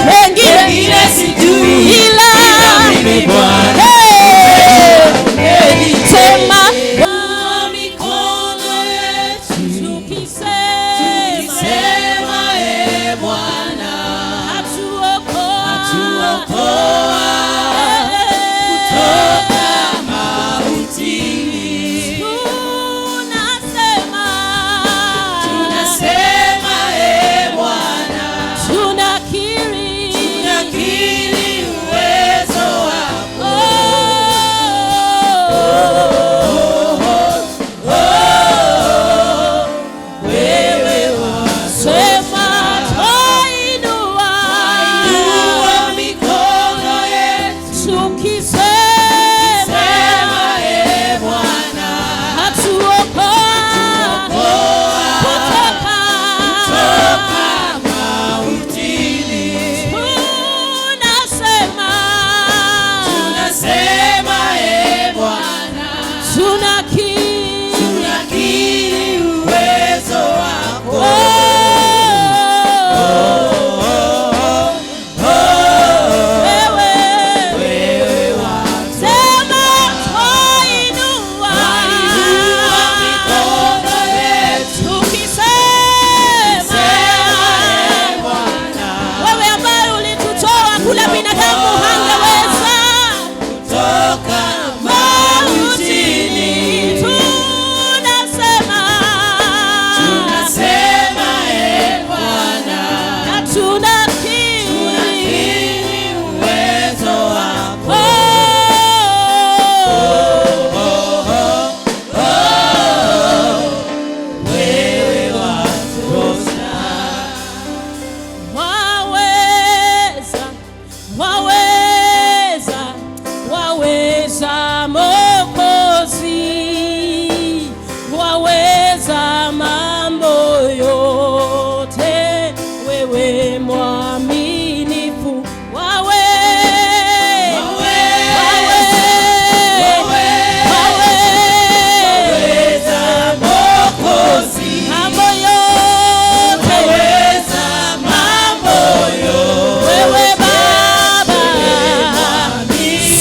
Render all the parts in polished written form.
wengine sijui, ila mimi Bwana. Sema mikono yetu tukisema Bwana atuokoa kutoka mautini. Tunasema Bwana, tunakiri uwezo wako. Wewe wasema twainua mikono yetu tukisema Bwana atuokoa kutoka mautini. Tunasema Bwana, tunakiri uwezo wako. Wewe wasema twainua mikono yetu tukisema Bwana. Wewe ambaye ulitutoa kule binadamu hangeweza kutoka mautini. Tunasema Bwana, na tunakiri uwezo wako. Wewe watosha. Waweza Mwokozi, waweza mambo yote, wewe mwaminifu, waweza Mwokozi, mambo yote, waweza mambo yote, wewe Baba,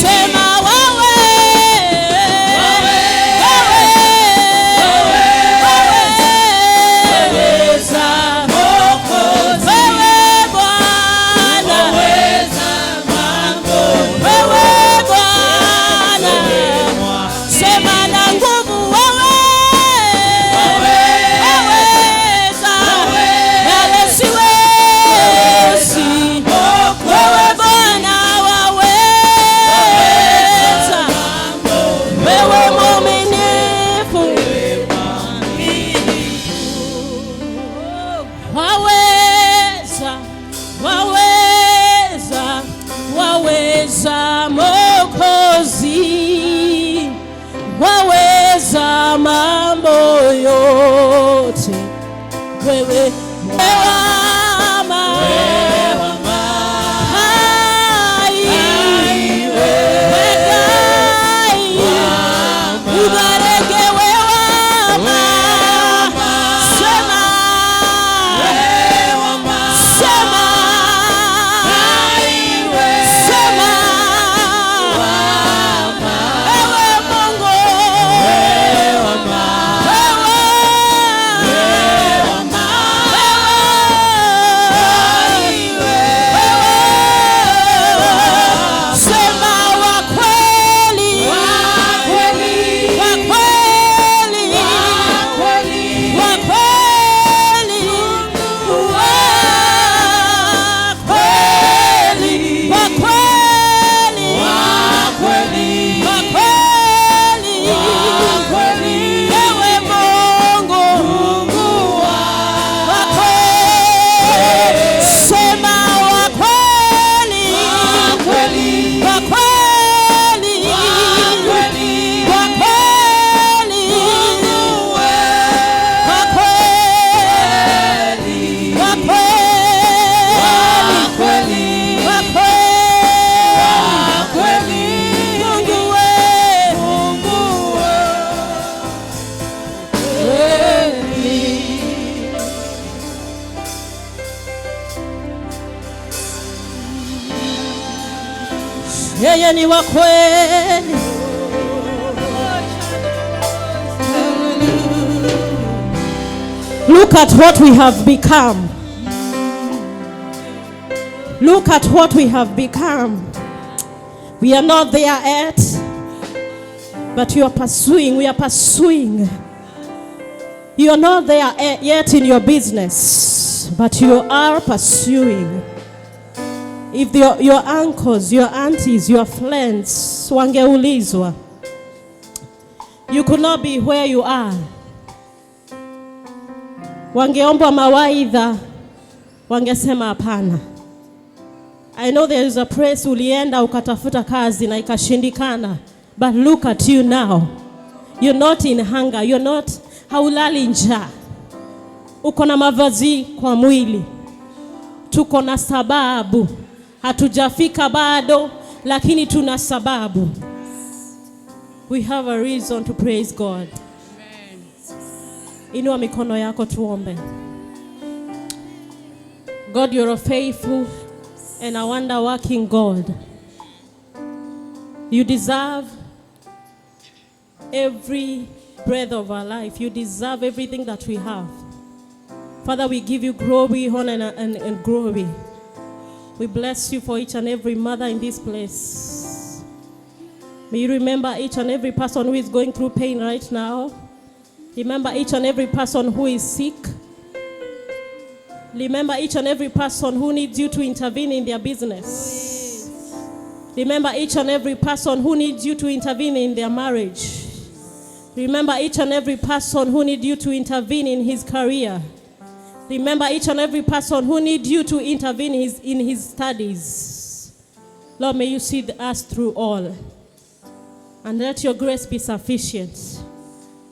sema waweza Mwokozi, waweza mambo yote, wewe yeye ni wa kweli. Look at what we have become. Look at what we have become. We are not there yet, but you are pursuing. We are pursuing. You are not there yet in your business, but you are pursuing. If your uncles, your aunties, your friends wangeulizwa, you could not be where you are. Wangeomba mawaidha, wangesema hapana. I know there is a place ulienda ukatafuta kazi na ikashindikana, but look at you now. You're not in hunger, you're not haulali njaa. Uko na mavazi kwa mwili. Tuko na sababu. Hatujafika bado, lakini tuna sababu. We have a reason to praise God. Amen. Inua mikono yako tuombe. God, you're a faithful and a wonder-working God. You deserve every breath of our life. You deserve everything that we have. Father, we give you glory, honor, and glory. We bless you for each and every mother in this place. May you remember each and every person who is going through pain right now. Remember each and every person who is sick. Remember each and every person who needs you to intervene in their business. Remember each and every person who needs you to intervene in their marriage. Remember each and every person who needs you to intervene in his career. Remember each and every person who needs you to intervene in his studies. Lord, may you see us through all. And let your grace be sufficient.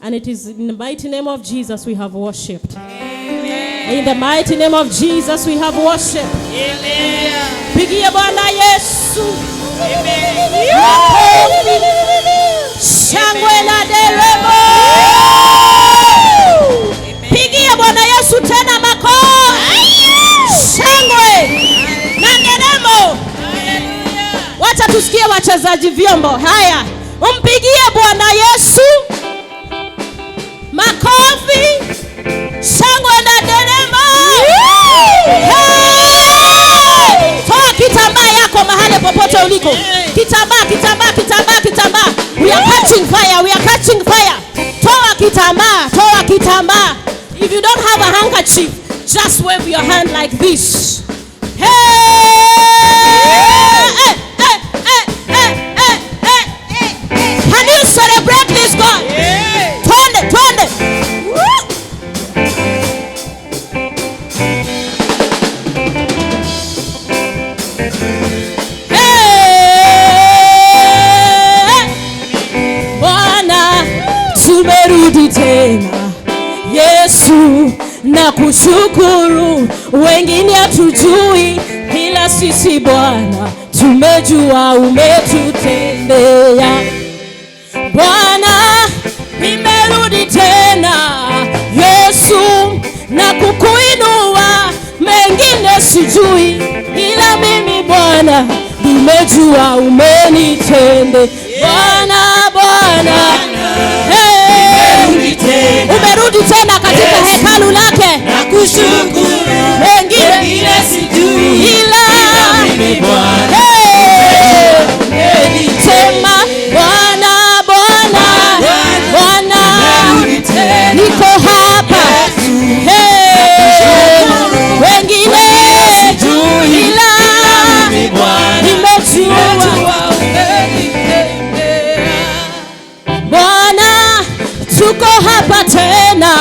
And it is in the mighty name of Jesus we have worshipped. Amen. In the mighty name of Jesus we have worshipped. Amen. Pigia Bwana Yesu. Amen. Shangwe na deremo. Pigia Bwana Yesu tena makofi. Shangwe na deremo. Wacha tusikie wachezaji vyombo. Haya, umpigie Bwana Yesu makofi. Shangwe na deremo. Toa kitambaa yako mahali popote uliko. Kitambaa. We are catching fire. Toa kitambaa. If you don't have a handkerchief, just wave your hand like this. Can you celebrate this God? Twende. Bwana, tumerudi tena. Yesu, na kushukuru. Wengine hatujui, ila sisi Bwana tumejua umetutendea. Bwana, nimerudi tena. Yesu, na kukuinua. Mengine sijui, ila mimi Bwana nimejua umenitendea. Bwana, umerudi tena katika hekalu lake. Nakushukuru. Wengine sijui, ila mimi Bwana sema Bwana, niko hapa. Wengine sijui, ila mimi Bwana nimejua. Bwana, tuko hapa tena.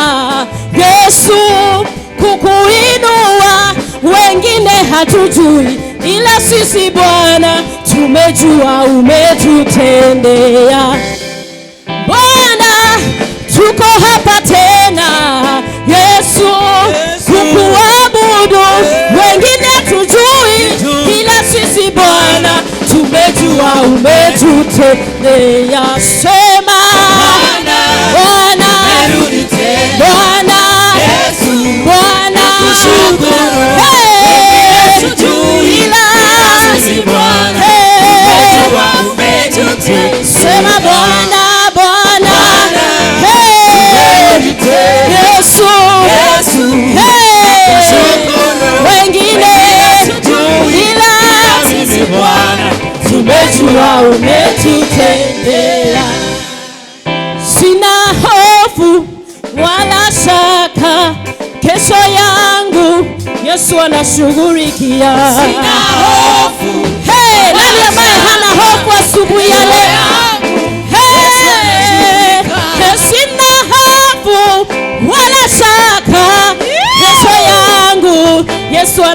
Yesu, kukuinua. Wengine hatujui, ila sisi Bwana tumejua umetutendea. Bwana, tuko hapa tena. Yesu, kukuabudu. Wengine hatujui, ila sisi Bwana tumejua umetutendea. Sema Bwana, Bwana, kushukuru. Yesu anashughulikia. Sina hofu. Hey, nani ambaye hana hofu asubuhi ya leo? Hey, sina hofu wala shaka. Yesu yangu, Yesu